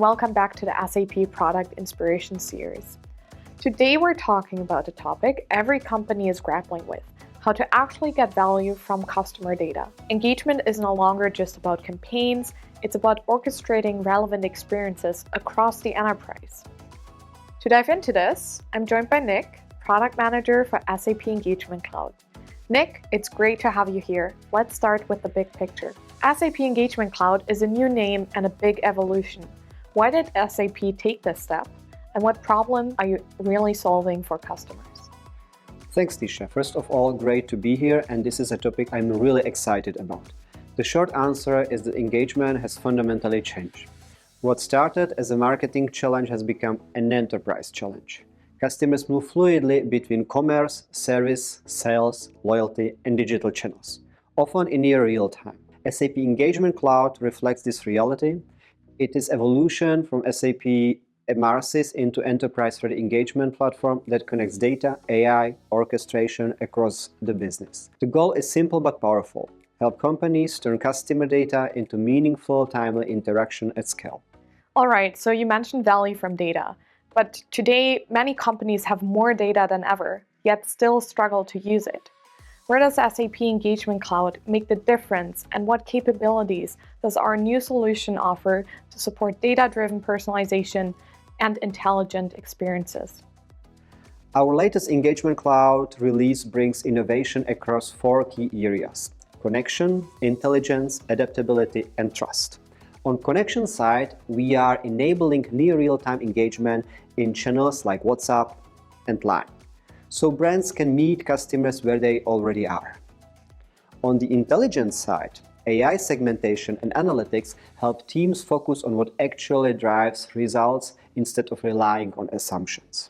welcome back to the SAP Product Inspiration Series. Today we're talking about a topic every company is grappling with: how to actually get value from customer data. Engagement is no longer just about campaigns, it's about orchestrating relevant experiences across the enterprise. To dive into this, I'm joined by Nick, Product Manager for SAP Engagement Cloud. Nick, it's great to have you here. Let's start with the big picture. SAP Engagement Cloud is a new name and a big evolution. Why did SAP take this step? And what problem are you really solving for customers? Thanks, Tisha. First of all, great to be here, and this is a topic I'm really excited about. The short answer is that engagement has fundamentally changed. What started as a marketing challenge has become an enterprise challenge. Customers move fluidly between commerce, service, sales, loyalty, and digital channels, often in near real time. SAP Engagement Cloud reflects this reality. It is evolution from SAP MRSys into enterprise-ready engagement platform that connects data, AI, orchestration across the business. The goal is simple but powerful: help companies turn customer data into meaningful, timely interaction at scale. All right, so you mentioned value from data, but today many companies have more data than ever, yet still struggle to use it. Where does SAP Engagement Cloud make the difference, and what capabilities does our new solution offer to support data-driven personalization and intelligent experiences? Our latest Engagement Cloud release brings innovation across 4 key areas: connection, intelligence, adaptability, and trust. On connection side, we are enabling near real-time engagement in channels like WhatsApp and Line, so brands can meet customers where they already are. On the intelligence side, AI segmentation and analytics help teams focus on what actually drives results instead of relying on assumptions.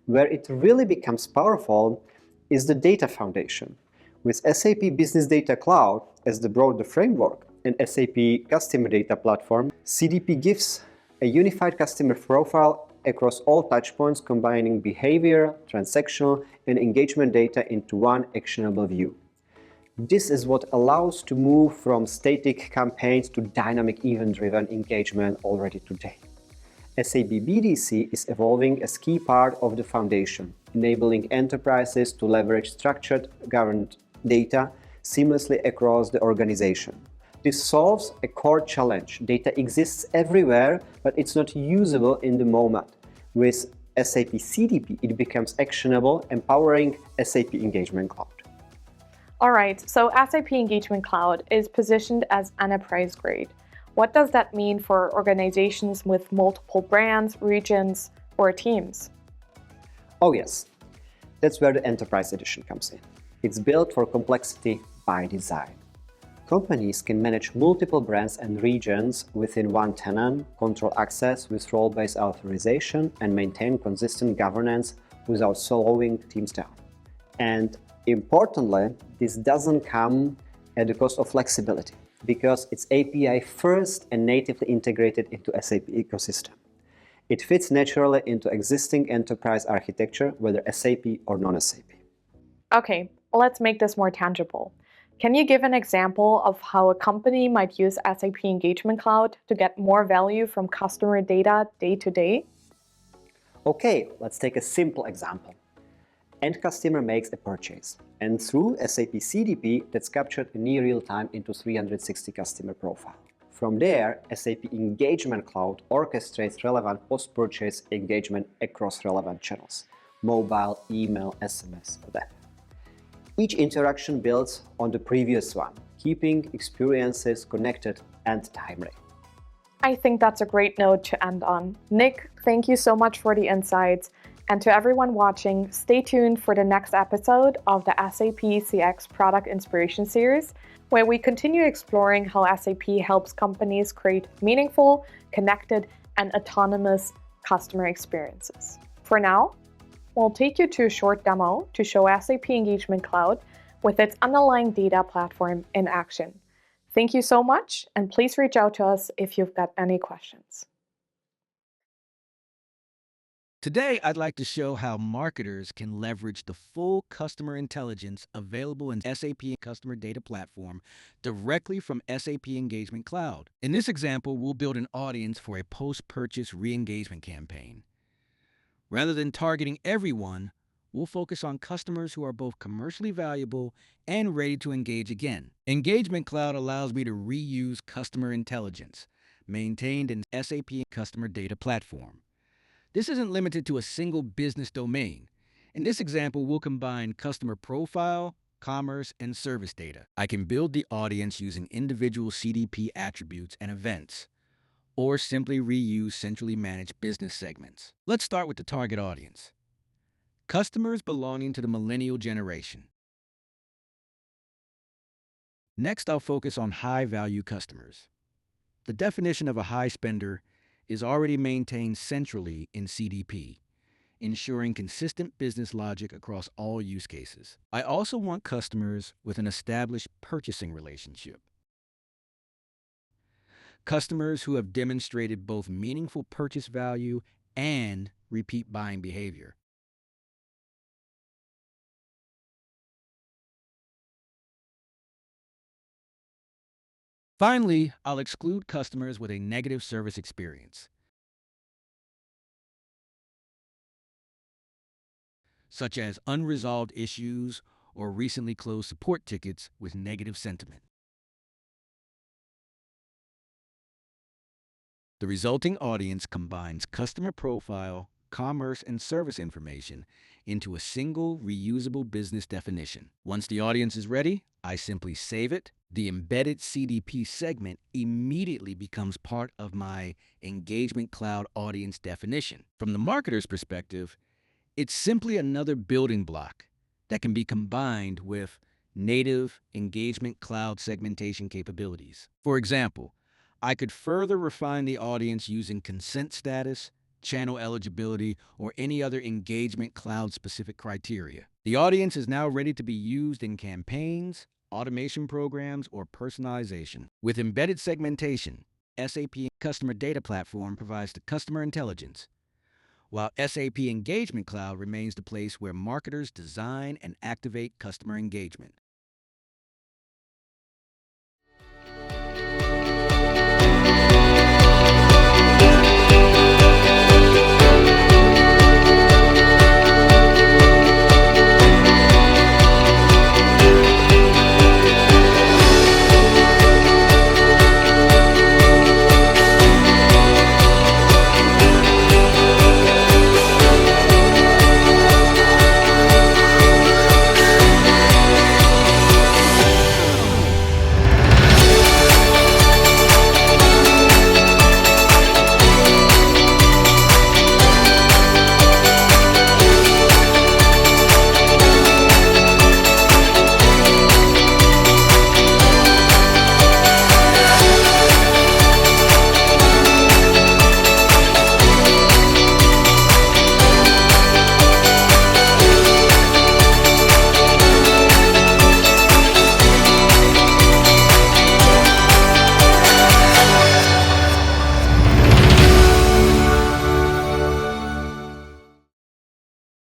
Where it really becomes powerful is the data foundation. With SAP Business Data Cloud as the broader framework and SAP Customer Data Platform, CDP gives a unified customer profile across all touchpoints, combining behavior, transactional, and engagement data into one actionable view. This is what allows to move from static campaigns to dynamic event-driven engagement already today. SAP BDC is evolving as key part of the foundation, enabling enterprises to leverage structured, governed data seamlessly across the organization. This solves a core challenge. Data exists everywhere, but it's not usable in the moment. With SAP CDP, it becomes actionable, empowering SAP Engagement Cloud. All right, so SAP Engagement Cloud is positioned as enterprise grade. What does that mean for organizations with multiple brands, regions, or teams? Oh yes, that's where the Enterprise Edition comes in. It's built for complexity by design. Companies can manage multiple brands and regions within one tenant, control access with role-based authorization, and maintain consistent governance without slowing teams down. And importantly, this doesn't come at the cost of flexibility, because it's API first and natively integrated into SAP ecosystem. It fits naturally into existing enterprise architecture, whether SAP or non-SAP. Okay, let's make this more tangible. Can you give an example of how a company might use SAP Engagement Cloud to get more value from customer data day to day? Okay, let's take a simple example. End customer makes a purchase, and through SAP CDP, that's captured in near real time into 360 customer profile. From there, SAP Engagement Cloud orchestrates relevant post-purchase engagement across relevant channels: mobile, email, SMS, web. Each interaction builds on the previous one, keeping experiences connected and timely. I think that's a great note to end on. Nick, thank you so much for the insights. And to everyone watching, stay tuned for the next episode of the SAP CX Product Inspiration Series, where we continue exploring how SAP helps companies create meaningful, connected, and autonomous customer experiences. For now, we'll take you to a short demo to show SAP Engagement Cloud with its underlying data platform in action. Thank you so much, and please reach out to us if you've got any questions. Today, I'd like to show how marketers can leverage the full customer intelligence available in SAP Customer Data Platform directly from SAP Engagement Cloud. In this example, we'll build an audience for a post-purchase re-engagement campaign. Rather than targeting everyone, we'll focus on customers who are both commercially valuable and ready to engage again. Engagement Cloud allows me to reuse customer intelligence maintained in SAP Customer Data Platform. This isn't limited to a single business domain. In this example, we'll combine customer profile, commerce, and service data. I can build the audience using individual CDP attributes and events, or simply reuse centrally managed business segments. Let's start with the target audience. Customers belonging to the millennial generation. Next, I'll focus on high-value customers. The definition of a high spender is already maintained centrally in CDP, ensuring consistent business logic across all use cases. I also want customers with an established purchasing relationship. Customers who have demonstrated both meaningful purchase value and repeat buying behavior. Finally, I'll exclude customers with a negative service experience, such as unresolved issues or recently closed support tickets with negative sentiment. The resulting audience combines customer profile, commerce, and service information into a single reusable business definition. Once the audience is ready, I simply save it. The embedded CDP segment immediately becomes part of my Engagement Cloud audience definition. From the marketer's perspective, it's simply another building block that can be combined with native Engagement Cloud segmentation capabilities. For example, I could further refine the audience using consent status, channel eligibility, or any other Engagement Cloud-specific criteria. The audience is now ready to be used in campaigns, automation programs, or personalization. With embedded segmentation, SAP Customer Data Platform provides the customer intelligence, while SAP Engagement Cloud remains the place where marketers design and activate customer engagement.